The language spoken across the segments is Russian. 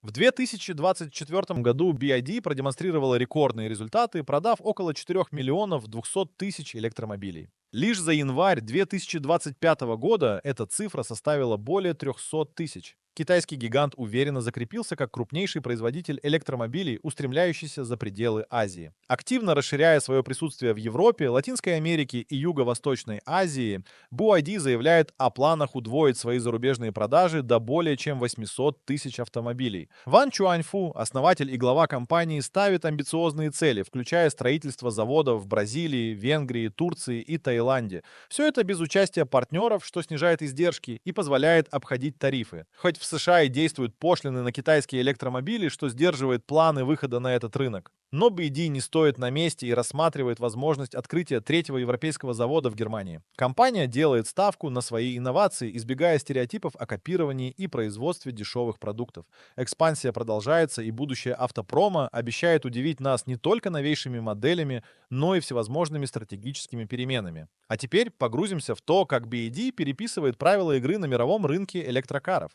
В 2024 году BYD продемонстрировала рекордные результаты, продав около 4 миллионов 200 тысяч электромобилей. Лишь за январь 2025 года эта цифра составила более 300 тысяч. Китайский гигант уверенно закрепился как крупнейший производитель электромобилей, устремляющийся за пределы Азии. Активно расширяя свое присутствие в Европе, Латинской Америке и Юго-Восточной Азии, BYD заявляет о планах удвоить свои зарубежные продажи до более чем 800 тысяч автомобилей. Ван Чуаньфу, основатель и глава компании, ставит амбициозные цели, включая строительство заводов в Бразилии, Венгрии, Турции и Таиланде. Все это без участия партнеров, что снижает издержки и позволяет обходить тарифы. Хоть в США и действуют пошлины на китайские электромобили, что сдерживает планы выхода на этот рынок. Но BYD не стоит на месте и рассматривает возможность открытия третьего европейского завода в Германии. Компания делает ставку на свои инновации, избегая стереотипов о копировании и производстве дешевых продуктов. Экспансия продолжается, и будущее автопрома обещает удивить нас не только новейшими моделями, но и всевозможными стратегическими переменами. А теперь погрузимся в то, как BYD переписывает правила игры на мировом рынке электрокаров.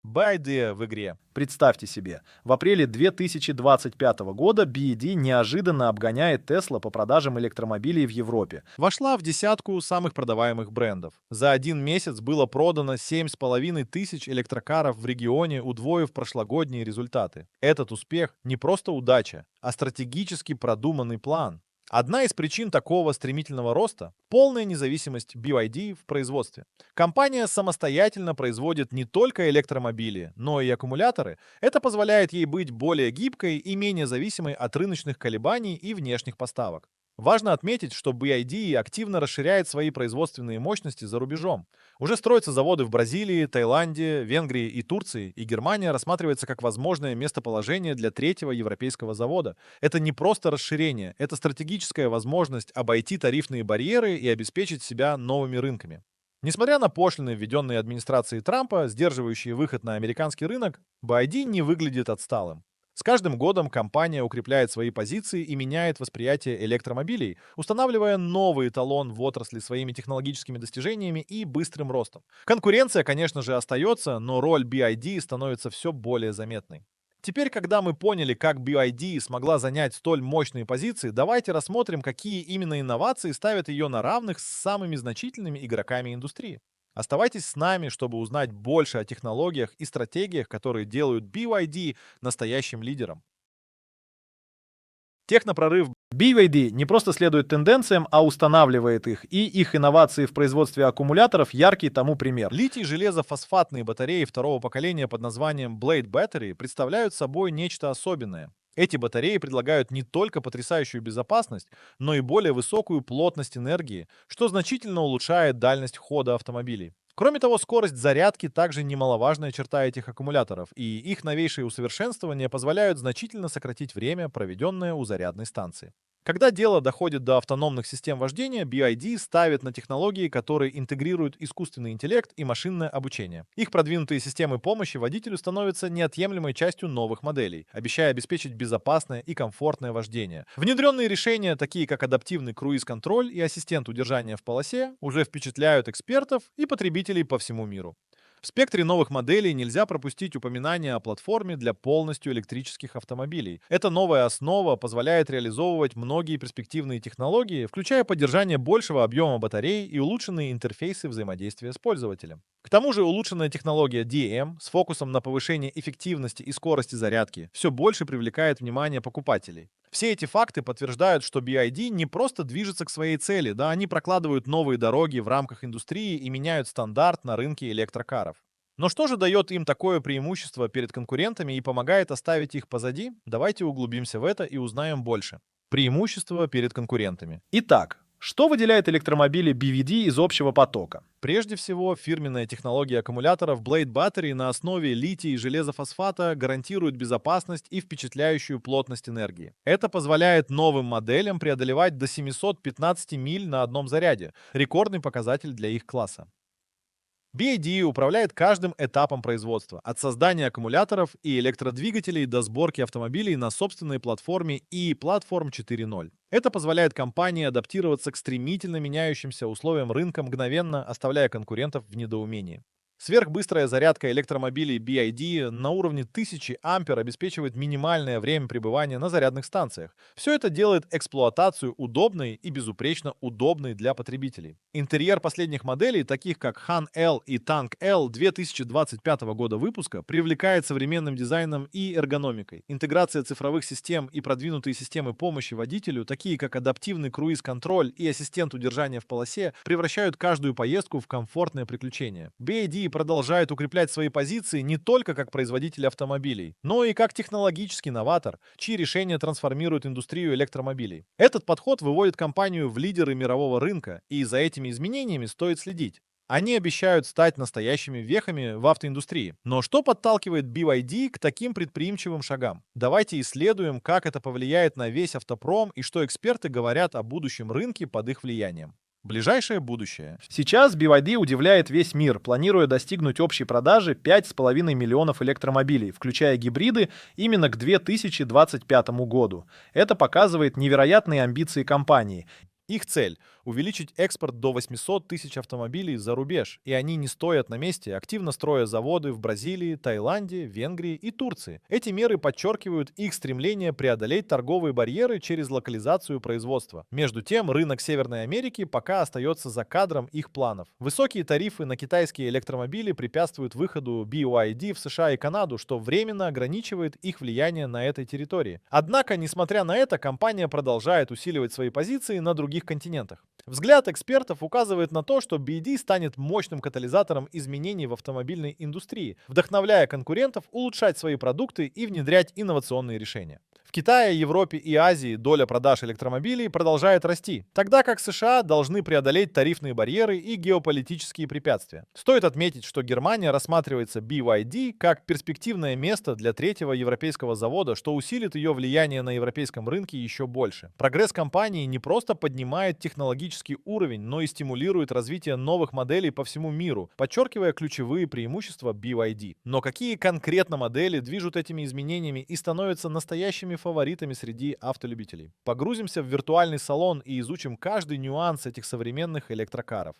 BYD в игре. Представьте себе, в апреле 2025 года BYD неожиданно обгоняет Tesla по продажам электромобилей в Европе. Вошла в десятку самых продаваемых брендов. За один месяц было продано 7,5 тысяч электрокаров в регионе, удвоив прошлогодние результаты. Этот успех не просто удача, а стратегически продуманный план. Одна из причин такого стремительного роста — полная независимость BYD в производстве. Компания самостоятельно производит не только электромобили, но и аккумуляторы. Это позволяет ей быть более гибкой и менее зависимой от рыночных колебаний и внешних поставок. Важно отметить, что BYD активно расширяет свои производственные мощности за рубежом. Уже строятся заводы в Бразилии, Таиланде, Венгрии и Турции, и Германия рассматривается как возможное местоположение для третьего европейского завода. Это не просто расширение, это стратегическая возможность обойти тарифные барьеры и обеспечить себя новыми рынками. Несмотря на пошлины, введенные администрацией Трампа, сдерживающие выход на американский рынок, BYD не выглядит отсталым. С каждым годом компания укрепляет свои позиции и меняет восприятие электромобилей, устанавливая новый эталон в отрасли своими технологическими достижениями и быстрым ростом. Конкуренция, конечно же, остается, но роль BYD становится все более заметной. Теперь, когда мы поняли, как BYD смогла занять столь мощные позиции, давайте рассмотрим, какие именно инновации ставят ее на равных с самыми значительными игроками индустрии. Оставайтесь с нами, чтобы узнать больше о технологиях и стратегиях, которые делают BYD настоящим лидером. Технопрорыв. BYD не просто следует тенденциям, а устанавливает их, и их инновации в производстве аккумуляторов — яркий тому пример. Литий-железофосфатные батареи второго поколения под названием Blade Battery представляют собой нечто особенное. Эти батареи предлагают не только потрясающую безопасность, но и более высокую плотность энергии, что значительно улучшает дальность хода автомобилей. Кроме того, скорость зарядки также немаловажная черта этих аккумуляторов, и их новейшие усовершенствования позволяют значительно сократить время, проведенное у зарядной станции. Когда дело доходит до автономных систем вождения, BYD ставит на технологии, которые интегрируют искусственный интеллект и машинное обучение. Их продвинутые системы помощи водителю становятся неотъемлемой частью новых моделей, обещая обеспечить безопасное и комфортное вождение. Внедренные решения, такие как адаптивный круиз-контроль и ассистент удержания в полосе, уже впечатляют экспертов и потребителей по всему миру. В спектре новых моделей нельзя пропустить упоминание о платформе для полностью электрических автомобилей. Эта новая основа позволяет реализовывать многие перспективные технологии, включая поддержание большего объема батарей и улучшенные интерфейсы взаимодействия с пользователем. К тому же улучшенная технология DM с фокусом на повышение эффективности и скорости зарядки все больше привлекает внимание покупателей. Все эти факты подтверждают, что BYD не просто движется к своей цели, да, они прокладывают новые дороги в рамках индустрии и меняют стандарт на рынке электрокаров. Но что же дает им такое преимущество перед конкурентами и помогает оставить их позади? Давайте углубимся в это и узнаем больше. Преимущество перед конкурентами. Итак, что выделяет электромобили BYD из общего потока? Прежде всего, фирменная технология аккумуляторов Blade Battery на основе лития и железофосфата гарантирует безопасность и впечатляющую плотность энергии. Это позволяет новым моделям преодолевать до 715 миль на одном заряде, рекордный показатель для их класса. BYD управляет каждым этапом производства, от создания аккумуляторов и электродвигателей до сборки автомобилей на собственной платформе и Platform 4.0. Это позволяет компании адаптироваться к стремительно меняющимся условиям рынка мгновенно, оставляя конкурентов в недоумении. Сверхбыстрая зарядка электромобилей BYD на уровне 1000 ампер обеспечивает минимальное время пребывания на зарядных станциях. Все это делает эксплуатацию удобной и безупречно удобной для потребителей. Интерьер последних моделей, таких как Han L и Tank L 2025 года выпуска, привлекает современным дизайном и эргономикой. Интеграция цифровых систем и продвинутые системы помощи водителю, такие как адаптивный круиз-контроль и ассистент удержания в полосе, превращают каждую поездку в комфортное приключение. BYD продолжает укреплять свои позиции не только как производитель автомобилей, но и как технологический новатор, чьи решения трансформируют индустрию электромобилей. Этот подход выводит компанию в лидеры мирового рынка, и за этими изменениями стоит следить. Они обещают стать настоящими вехами в автоиндустрии. Но что подталкивает BYD к таким предприимчивым шагам? Давайте исследуем, как это повлияет на весь автопром и что эксперты говорят о будущем рынке под их влиянием. Ближайшее будущее. Сейчас BYD удивляет весь мир, планируя достигнуть общей продажи 5,5 миллионов электромобилей, включая гибриды, именно к 2025 году. Это показывает невероятные амбиции компании. Их цель – увеличить экспорт до 800 тысяч автомобилей за рубеж, и они не стоят на месте, активно строя заводы в Бразилии, Таиланде, Венгрии и Турции. Эти меры подчеркивают их стремление преодолеть торговые барьеры через локализацию производства. Между тем, рынок Северной Америки пока остается за кадром их планов. Высокие тарифы на китайские электромобили препятствуют выходу BYD в США и Канаду, что временно ограничивает их влияние на этой территории. Однако, несмотря на это, компания продолжает усиливать свои позиции на других континентах. Взгляд экспертов указывает на то, что BYD станет мощным катализатором изменений в автомобильной индустрии, вдохновляя конкурентов улучшать свои продукты и внедрять инновационные решения. В Китае, Европе и Азии доля продаж электромобилей продолжает расти, тогда как США должны преодолеть тарифные барьеры и геополитические препятствия. Стоит отметить, что Германия рассматривается BYD как перспективное место для третьего европейского завода, что усилит ее влияние на европейском рынке еще больше. Прогресс компании не просто поднимает технологический уровень, но и стимулирует развитие новых моделей по всему миру, подчеркивая ключевые преимущества BYD. Но какие конкретно модели движут этими изменениями и становятся настоящими фаворитами среди автолюбителей? Погрузимся в виртуальный салон и изучим каждый нюанс этих современных электрокаров.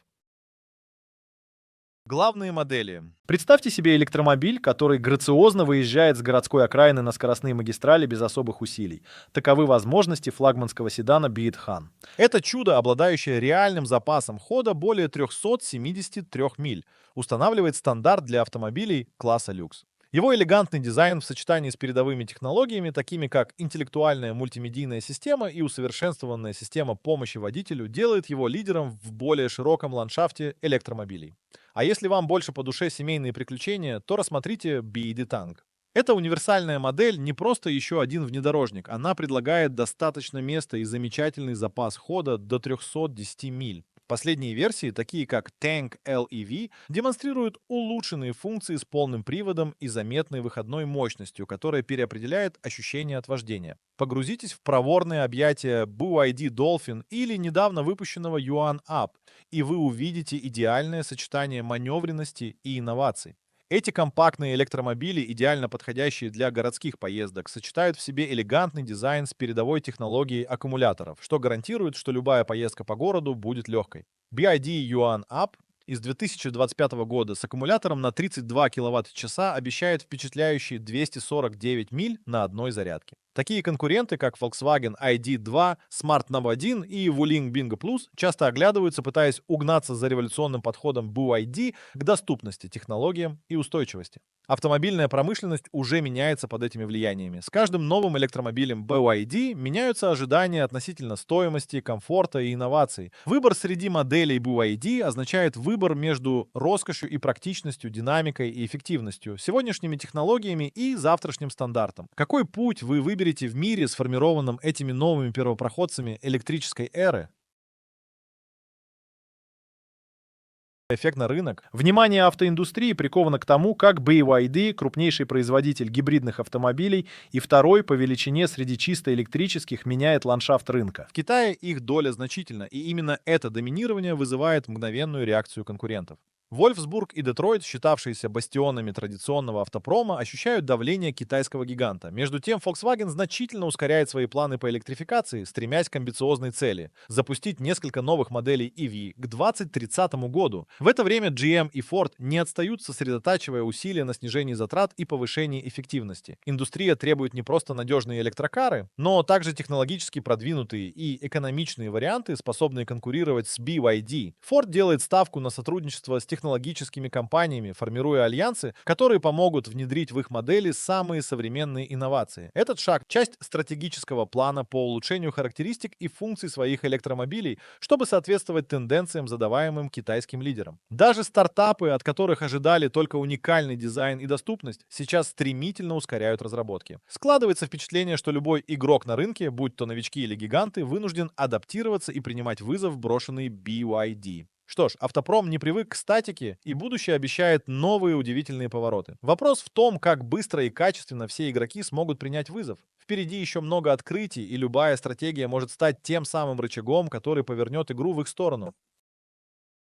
Главные модели. Представьте себе электромобиль, который грациозно выезжает с городской окраины на скоростные магистрали без особых усилий. Таковы возможности флагманского седана Beat Han. Это чудо, обладающее реальным запасом хода более 373 миль, устанавливает стандарт для автомобилей класса люкс. Его элегантный дизайн в сочетании с передовыми технологиями, такими как интеллектуальная мультимедийная система и усовершенствованная система помощи водителю, делает его лидером в более широком ландшафте электромобилей. А если вам больше по душе семейные приключения, то рассмотрите BYD Tank. Эта универсальная модель не просто еще один внедорожник, она предлагает достаточно места и замечательный запас хода до 310 миль. Последние версии, такие как Tank LEV, демонстрируют улучшенные функции с полным приводом и заметной выходной мощностью, которая переопределяет ощущение от вождения. Погрузитесь в проворные объятия BYD Dolphin или недавно выпущенного Yuan Up, и вы увидите идеальное сочетание маневренности и инноваций. Эти компактные электромобили, идеально подходящие для городских поездок, сочетают в себе элегантный дизайн с передовой технологией аккумуляторов, что гарантирует, что любая поездка по городу будет легкой. BYD Yuan Up из 2025 года с аккумулятором на 32 кВт-часа обещает впечатляющие 249 миль на одной зарядке. Такие конкуренты, как Volkswagen ID.2, Smart Nav 1 и Wuling Bingo Plus, часто оглядываются, пытаясь угнаться за революционным подходом BYD к доступности, технологиям и устойчивости. Автомобильная промышленность уже меняется под этими влияниями. С каждым новым электромобилем BYD меняются ожидания относительно стоимости, комфорта и инноваций. Выбор среди моделей BYD означает выбор между роскошью и практичностью, динамикой и эффективностью, сегодняшними технологиями и завтрашним стандартом. Какой путь вы выберете в мире, сформированном этими новыми первопроходцами электрической эры? Эффект на рынок. Внимание автоиндустрии приковано к тому, как BYD, крупнейший производитель гибридных автомобилей и второй по величине среди чисто электрических, меняет ландшафт рынка. В Китае их доля значительна, и именно это доминирование вызывает мгновенную реакцию конкурентов. Вольфсбург и Детройт, считавшиеся бастионами традиционного автопрома, ощущают давление китайского гиганта. Между тем, Volkswagen значительно ускоряет свои планы по электрификации, стремясь к амбициозной цели — запустить несколько новых моделей EV к 2030 году. В это время GM и Ford не отстают, сосредотачивая усилия на снижении затрат и повышении эффективности. Индустрия требует не просто надежные электрокары, но также технологически продвинутые и экономичные варианты, способные конкурировать с BYD. Ford делает ставку на сотрудничество с технологическими компаниями, формируя альянсы, которые помогут внедрить в их модели самые современные инновации. Этот шаг — часть стратегического плана по улучшению характеристик и функций своих электромобилей, чтобы соответствовать тенденциям, задаваемым китайским лидерам. Даже стартапы, от которых ожидали только уникальный дизайн и доступность, сейчас стремительно ускоряют разработки. Складывается впечатление, что любой игрок на рынке, будь то новички или гиганты, вынужден адаптироваться и принимать вызов, брошенный BYD. Что ж, автопром не привык к статике, и будущее обещает новые удивительные повороты. Вопрос в том, как быстро и качественно все игроки смогут принять вызов. Впереди еще много открытий, и любая стратегия может стать тем самым рычагом, который повернет игру в их сторону.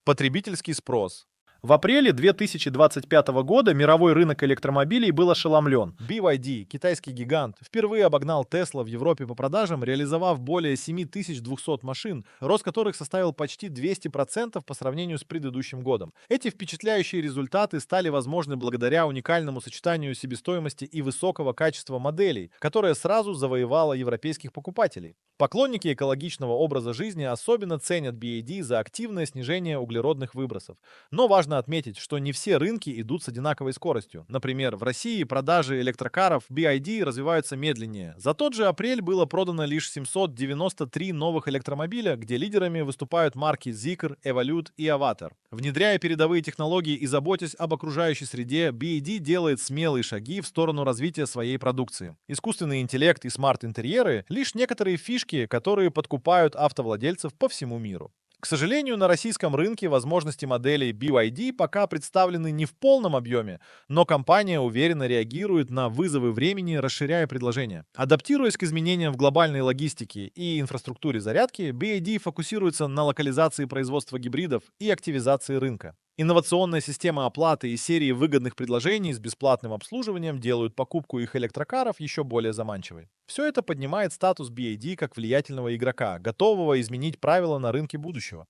Потребительский спрос. В апреле 2025 года мировой рынок электромобилей был ошеломлен. BYD, китайский гигант, впервые обогнал Tesla в Европе по продажам, реализовав более 7200 машин, рост которых составил почти 200% по сравнению с предыдущим годом. Эти впечатляющие результаты стали возможны благодаря уникальному сочетанию себестоимости и высокого качества моделей, которое сразу завоевало европейских покупателей. Поклонники экологичного образа жизни особенно ценят BYD за активное снижение углеродных выбросов. Но важно отметить, что не все рынки идут с одинаковой скоростью. Например, в России продажи электрокаров BYD развиваются медленнее. За тот же апрель было продано лишь 793 новых электромобиля, где лидерами выступают марки Zeekr, Evolute и Avatar. Внедряя передовые технологии и заботясь об окружающей среде, BYD делает смелые шаги в сторону развития своей продукции. Искусственный интеллект и смарт-интерьеры — лишь некоторые фишки, которые подкупают автовладельцев по всему миру. К сожалению, на российском рынке возможности моделей BYD пока представлены не в полном объеме, но компания уверенно реагирует на вызовы времени, расширяя предложение. Адаптируясь к изменениям в глобальной логистике и инфраструктуре зарядки, BYD фокусируется на локализации производства гибридов и активизации рынка. Инновационная система оплаты и серии выгодных предложений с бесплатным обслуживанием делают покупку их электрокаров еще более заманчивой. Все это поднимает статус BYD как влиятельного игрока, готового изменить правила на рынке будущего.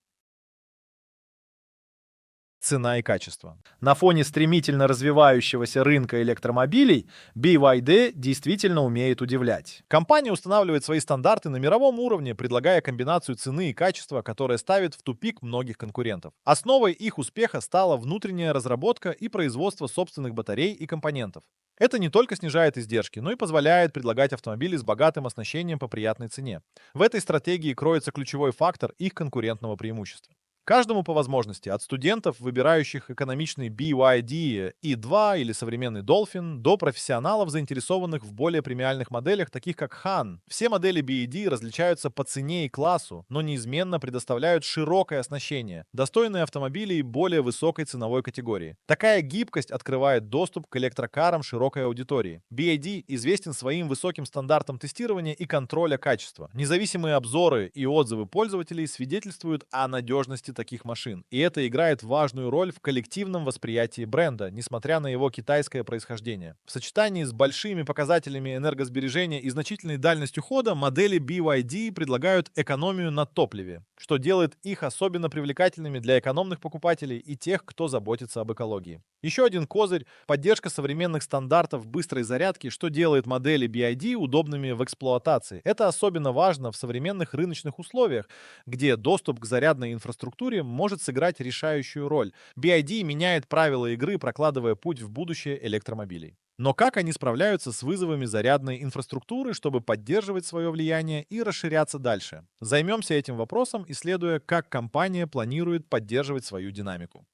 Цена и качество. На фоне стремительно развивающегося рынка электромобилей BYD действительно умеет удивлять. Компания устанавливает свои стандарты на мировом уровне, предлагая комбинацию цены и качества, которая ставит в тупик многих конкурентов. Основой их успеха стала внутренняя разработка и производство собственных батарей и компонентов. Это не только снижает издержки, но и позволяет предлагать автомобили с богатым оснащением по приятной цене. В этой стратегии кроется ключевой фактор их конкурентного преимущества. Каждому по возможности, от студентов, выбирающих экономичный BYD E2 или современный Dolphin, до профессионалов, заинтересованных в более премиальных моделях, таких как Han. Все модели BYD различаются по цене и классу, но неизменно предоставляют широкое оснащение, достойные автомобилей более высокой ценовой категории. Такая гибкость открывает доступ к электрокарам широкой аудитории. BYD известен своим высоким стандартом тестирования и контроля качества. Независимые обзоры и отзывы пользователей свидетельствуют о надежности таких машин. И это играет важную роль в коллективном восприятии бренда, несмотря на его китайское происхождение. В сочетании с большими показателями энергосбережения и значительной дальностью хода модели BYD предлагают экономию на топливе, что делает их особенно привлекательными для экономных покупателей и тех, кто заботится об экологии. Еще один козырь — поддержка современных стандартов быстрой зарядки, что делает модели BYD удобными в эксплуатации. Это особенно важно в современных рыночных условиях, где доступ к зарядной инфраструктуре может сыграть решающую роль. BYD меняет правила игры, прокладывая путь в будущее электромобилей. Но как они справляются с вызовами зарядной инфраструктуры, чтобы поддерживать свое влияние и расширяться дальше? Займемся этим вопросом, исследуя, как компания планирует поддерживать свою динамику.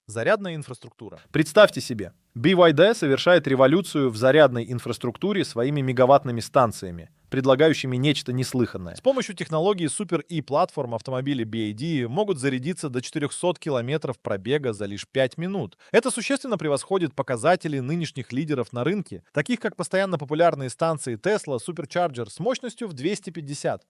Зарядная инфраструктура. Представьте себе, BYD совершает революцию в зарядной инфраструктуре своими мегаваттными станциями. предлагающими нечто неслыханное. С помощью технологии Super E-платформ автомобили BYD могут зарядиться до 400 километров пробега за лишь 5 минут. Это существенно превосходит показатели нынешних лидеров на рынке, таких как постоянно популярные станции Tesla Supercharger с мощностью в 250-500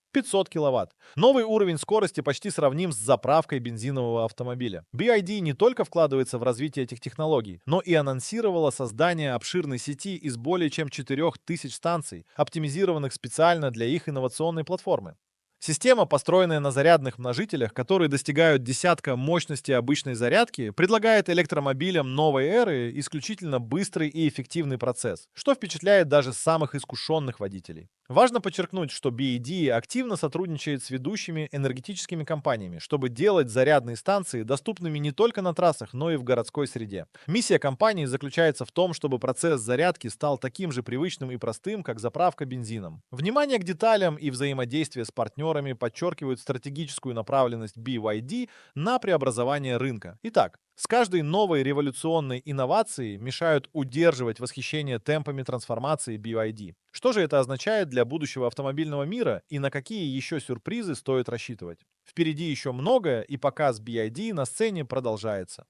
киловатт. Новый уровень скорости почти сравним с заправкой бензинового автомобиля. BYD не только вкладывается в развитие этих технологий, но и анонсировала создание обширной сети из более чем 4000 станций, оптимизированных специально для их инновационной платформы. Система, построенная на зарядных множителях, которые достигают десятка мощности обычной зарядки, предлагает электромобилям новой эры исключительно быстрый и эффективный процесс, что впечатляет даже самых искушенных водителей. Важно подчеркнуть, что BYD активно сотрудничает с ведущими энергетическими компаниями, чтобы делать зарядные станции доступными не только на трассах, но и в городской среде. Миссия компании заключается в том, чтобы процесс зарядки стал таким же привычным и простым, как заправка бензином. Внимание к деталям и взаимодействие с партнерами подчеркивают стратегическую направленность BYD на преобразование рынка. Итак, с каждой новой революционной инновацией мешают удерживать восхищение темпами трансформации BYD. Что же это означает для будущего автомобильного мира и на какие еще сюрпризы стоит рассчитывать? Впереди еще многое, и показ BYD на сцене продолжается.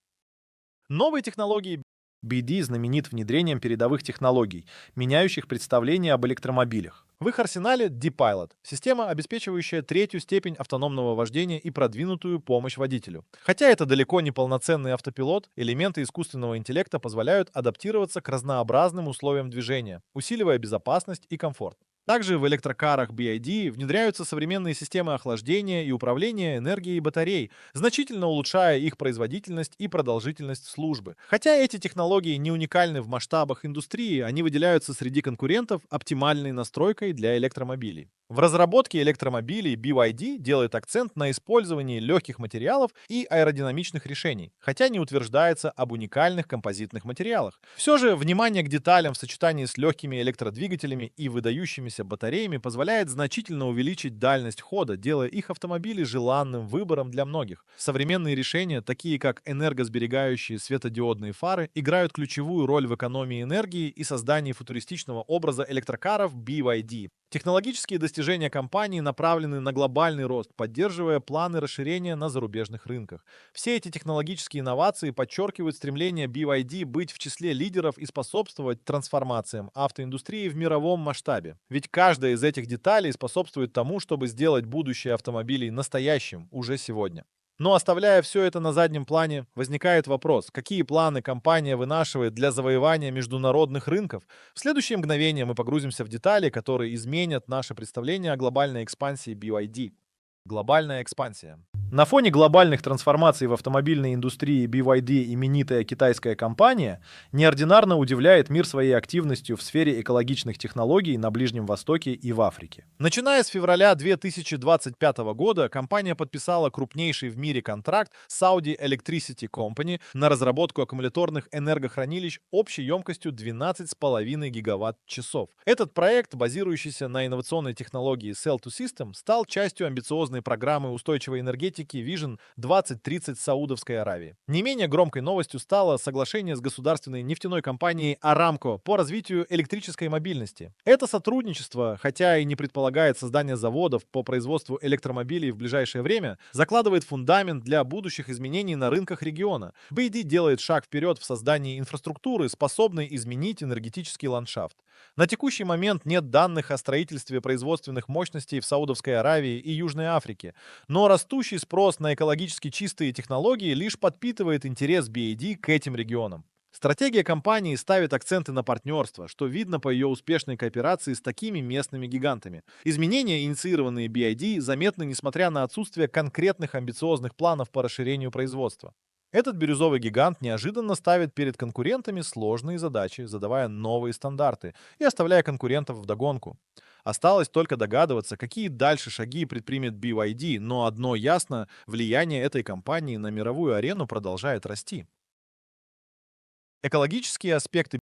Новые технологии BYD знаменит внедрением передовых технологий, меняющих представление об электромобилях. В их арсенале D-Pilot — система, обеспечивающая третью степень автономного вождения и продвинутую помощь водителю. Хотя это далеко не полноценный автопилот, элементы искусственного интеллекта позволяют адаптироваться к разнообразным условиям движения, усиливая безопасность и комфорт. Также в электрокарах BYD внедряются современные системы охлаждения и управления энергией батарей, значительно улучшая их производительность и продолжительность службы. Хотя эти технологии не уникальны в масштабах индустрии, они выделяются среди конкурентов оптимальной настройкой для электромобилей. В разработке электромобилей BYD делает акцент на использовании легких материалов и аэродинамичных решений, хотя не утверждается об уникальных композитных материалах. Все же внимание к деталям в сочетании с легкими электродвигателями и выдающимися батареями позволяет значительно увеличить дальность хода, делая их автомобили желанным выбором для многих. Современные решения, такие как энергосберегающие светодиодные фары, играют ключевую роль в экономии энергии и создании футуристичного образа электрокаров BYD. Технологические достижения компании направлены на глобальный рост, поддерживая планы расширения на зарубежных рынках. Все эти технологические инновации подчеркивают стремление BYD быть в числе лидеров и способствовать трансформациям автоиндустрии в мировом масштабе. Ведь каждая из этих деталей способствует тому, чтобы сделать будущее автомобилей настоящим уже сегодня. Но оставляя все это на заднем плане, возникает вопрос, какие планы компания вынашивает для завоевания международных рынков. В следующее мгновение мы погрузимся в детали, которые изменят наше представление о глобальной экспансии BYD. Глобальная экспансия. На фоне глобальных трансформаций в автомобильной индустрии BYD именитая китайская компания неординарно удивляет мир своей активностью в сфере экологичных технологий на Ближнем Востоке и в Африке. Начиная с февраля 2025 года компания подписала крупнейший в мире контракт с Saudi Electricity Company на разработку аккумуляторных энергохранилищ общей емкостью 12,5 гигаватт-часов. Этот проект, базирующийся на инновационной технологии Cell-to-System, стал частью амбициозной программы устойчивой энергетики Vision 2030 Саудовской Аравии. Не менее громкой новостью стало соглашение с государственной нефтяной компанией Aramco по развитию электрической мобильности. Это сотрудничество, хотя и не предполагает создание заводов по производству электромобилей в ближайшее время, закладывает фундамент для будущих изменений на рынках региона. BYD делает шаг вперед в создании инфраструктуры, способной изменить энергетический ландшафт. На текущий момент нет данных о строительстве производственных мощностей в Саудовской Аравии и Южной Африке, но растущий спрос на экологически чистые технологии лишь подпитывает интерес BYD к этим регионам. Стратегия компании ставит акценты на партнерство, что видно по ее успешной кооперации с такими местными гигантами. Изменения, инициированные BYD, заметны несмотря на отсутствие конкретных амбициозных планов по расширению производства. Этот бирюзовый гигант неожиданно ставит перед конкурентами сложные задачи, задавая новые стандарты и оставляя конкурентов вдогонку. Осталось только догадываться, какие дальше шаги предпримет BYD, но одно ясно — влияние этой компании на мировую арену продолжает расти. Экологические аспекты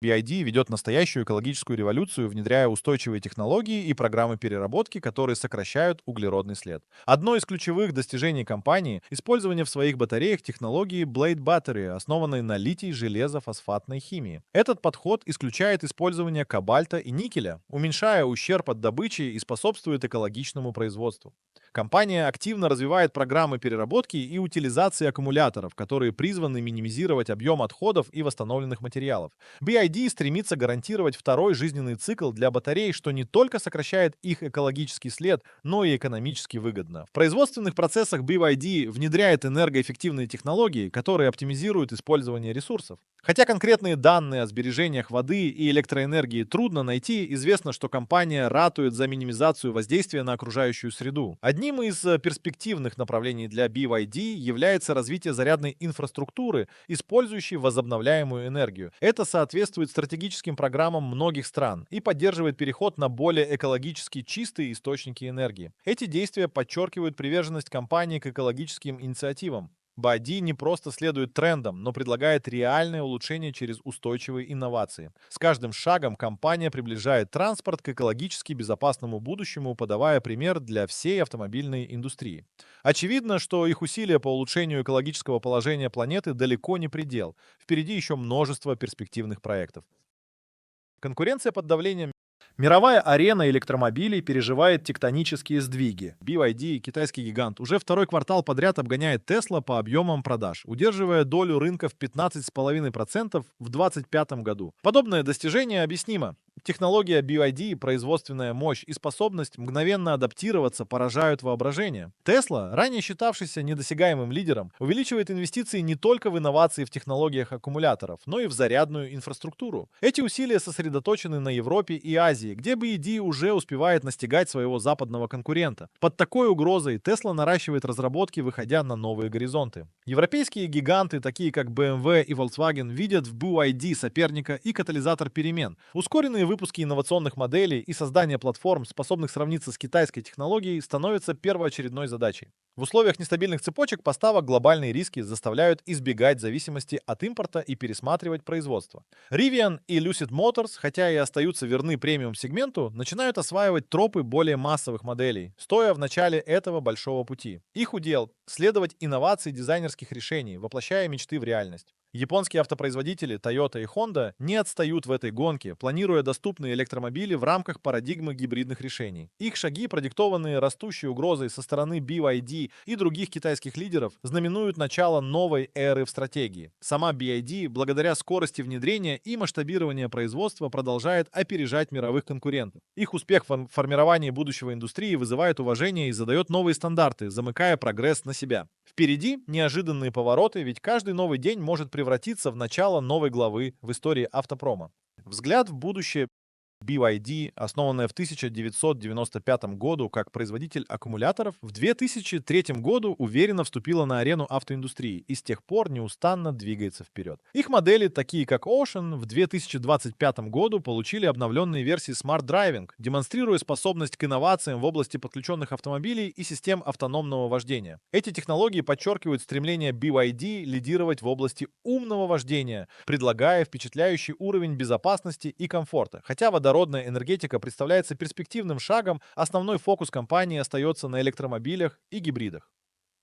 BYD ведет настоящую экологическую революцию, внедряя устойчивые технологии и программы переработки, которые сокращают углеродный след. Одно из ключевых достижений компании — использование в своих батареях технологии Blade Battery, основанной на литий-железо-фосфатной химии. Этот подход исключает использование кобальта и никеля, уменьшая ущерб от добычи и способствует экологичному производству. Компания активно развивает программы переработки и утилизации аккумуляторов, которые призваны минимизировать объем отходов и восстановленных материалов. BYD стремится гарантировать второй жизненный цикл для батарей, что не только сокращает их экологический след, но и экономически выгодно. В производственных процессах BYD внедряет энергоэффективные технологии, которые оптимизируют использование ресурсов. Хотя конкретные данные о сбережениях воды и электроэнергии трудно найти, известно, что компания ратует за минимизацию воздействия на окружающую среду. Одним из перспективных направлений для BYD является развитие зарядной инфраструктуры, использующей возобновляемую энергию. Это соответствует стратегическим программам многих стран и поддерживает переход на более экологически чистые источники энергии. Эти действия подчеркивают приверженность компании к экологическим инициативам. BYD не просто следует трендам, но предлагает реальное улучшение через устойчивые инновации. С каждым шагом компания приближает транспорт к экологически безопасному будущему, подавая пример для всей автомобильной индустрии. Очевидно, что их усилия по улучшению экологического положения планеты далеко не предел. Впереди еще множество перспективных проектов. Конкуренция под давлением. Мировая арена электромобилей переживает тектонические сдвиги. BYD, китайский гигант, уже второй квартал подряд обгоняет Tesla по объемам продаж, удерживая долю рынка в 15,5% в 2025 году. Подобное достижение объяснимо. Технология BYD, производственная мощь и способность мгновенно адаптироваться поражают воображение. Tesla, ранее считавшийся недосягаемым лидером, увеличивает инвестиции не только в инновации в технологиях аккумуляторов, но и в зарядную инфраструктуру. Эти усилия сосредоточены на Европе и Азии, где BYD уже успевает настигать своего западного конкурента. Под такой угрозой Tesla наращивает разработки, выходя на новые горизонты. Европейские гиганты, такие как BMW и Volkswagen, видят в BYD соперника и катализатор перемен. Ускоренные выпуски инновационных моделей и создание платформ, способных сравниться с китайской технологией, становятся первоочередной задачей. В условиях нестабильных цепочек поставок глобальные риски заставляют избегать зависимости от импорта и пересматривать производство. Rivian и Lucid Motors, хотя и остаются верны премиум-сегменту, начинают осваивать тропы более массовых моделей, стоя в начале этого большого пути. Их удел — следовать инновации дизайнерских решений, воплощая мечты в реальность. Японские автопроизводители Toyota и Honda не отстают в этой гонке, планируя доступные электромобили в рамках парадигмы гибридных решений. Их шаги, продиктованные растущей угрозой со стороны BYD и других китайских лидеров, знаменуют начало новой эры в стратегии. Сама BYD, благодаря скорости внедрения и масштабирования производства, продолжает опережать мировых конкурентов. Их успех в формировании будущего индустрии вызывает уважение и задает новые стандарты, замыкая прогресс на себя. Впереди неожиданные повороты, ведь каждый новый день может превратиться в начало новой главы в истории автопрома. Взгляд в будущее. BYD, основанная в 1995 году как производитель аккумуляторов, в 2003 году уверенно вступила на арену автоиндустрии и с тех пор неустанно двигается вперед. Их модели, такие как Ocean, в 2025 году получили обновленные версии Smart Driving, демонстрируя способность к инновациям в области подключенных автомобилей и систем автономного вождения. Эти технологии подчеркивают стремление BYD лидировать в области умного вождения, предлагая впечатляющий уровень безопасности и комфорта. Хотя водородная энергетика представляется перспективным шагом, основной фокус компании остается на электромобилях и гибридах.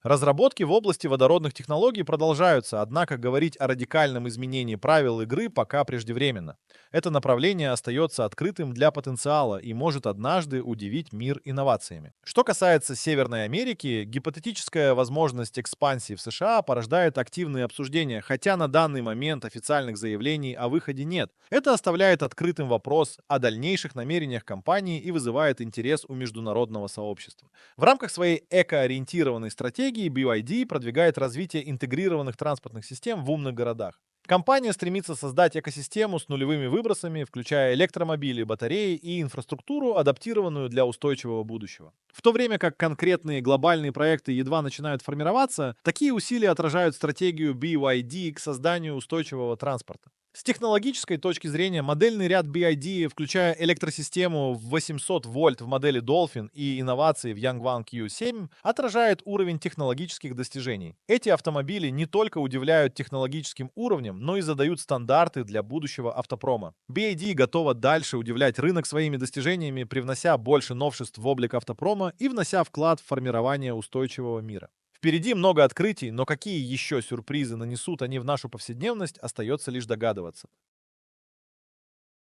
Разработки в области водородных технологий продолжаются, однако говорить о радикальном изменении правил игры пока преждевременно. Это направление остается открытым для потенциала и может однажды удивить мир инновациями. Что касается Северной Америки, гипотетическая возможность экспансии в США порождает активные обсуждения, хотя на данный момент официальных заявлений о выходе нет. Это оставляет открытым вопрос о дальнейших намерениях компании и вызывает интерес у международного сообщества. В рамках своей экоориентированной стратегии BYD продвигает развитие интегрированных транспортных систем в умных городах. Компания стремится создать экосистему с нулевыми выбросами, включая электромобили, батареи и инфраструктуру, адаптированную для устойчивого будущего. В то время как конкретные глобальные проекты едва начинают формироваться, такие усилия отражают стратегию BYD к созданию устойчивого транспорта. С технологической точки зрения, модельный ряд BYD, включая электросистему в 800 вольт в модели Dolphin и инновации в Yangwang Q7, отражает уровень технологических достижений. Эти автомобили не только удивляют технологическим уровнем, но и задают стандарты для будущего автопрома. BYD готова дальше удивлять рынок своими достижениями, привнося больше новшеств в облик автопрома и внося вклад в формирование устойчивого мира. Впереди много открытий, но какие еще сюрпризы нанесут они в нашу повседневность, остается лишь догадываться.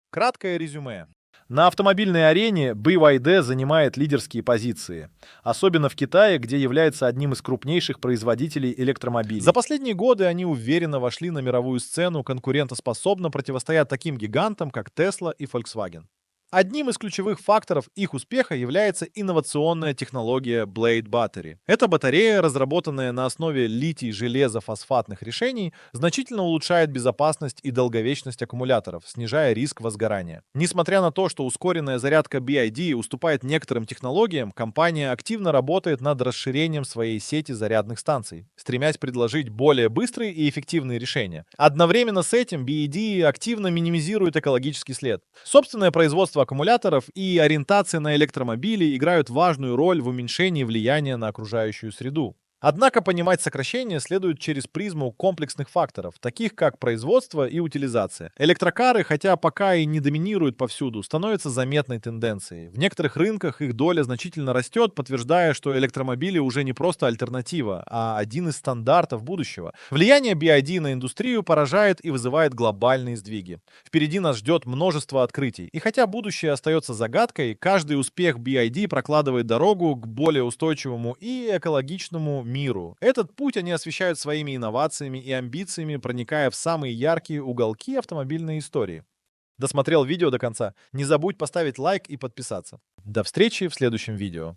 Краткое резюме. На автомобильной арене BYD занимает лидерские позиции, особенно в Китае, где является одним из крупнейших производителей электромобилей. За последние годы они уверенно вошли на мировую сцену, конкурентоспособно противостоя таким гигантам, как Tesla и Volkswagen. Одним из ключевых факторов их успеха является инновационная технология Blade Battery. Эта батарея, разработанная на основе литий-железофосфатных решений, значительно улучшает безопасность и долговечность аккумуляторов, снижая риск возгорания. Несмотря на то, что ускоренная зарядка BYD уступает некоторым технологиям, компания активно работает над расширением своей сети зарядных станций, стремясь предложить более быстрые и эффективные решения. Одновременно с этим BYD активно минимизирует экологический след. Собственное производство аккумуляторов и ориентация на электромобили играют важную роль в уменьшении влияния на окружающую среду. Однако понимать сокращение следует через призму комплексных факторов, таких как производство и утилизация. Электрокары, хотя пока и не доминируют повсюду, становятся заметной тенденцией. В некоторых рынках их доля значительно растет, подтверждая, что электромобили уже не просто альтернатива, а один из стандартов будущего. Влияние BYD на индустрию поражает и вызывает глобальные сдвиги. Впереди нас ждет множество открытий. И хотя будущее остается загадкой, каждый успех BYD прокладывает дорогу к более устойчивому и экологичному миру. Этот путь они освещают своими инновациями и амбициями, проникая в самые яркие уголки автомобильной истории. Досмотрел видео до конца? Не забудь поставить лайк и подписаться. До встречи в следующем видео.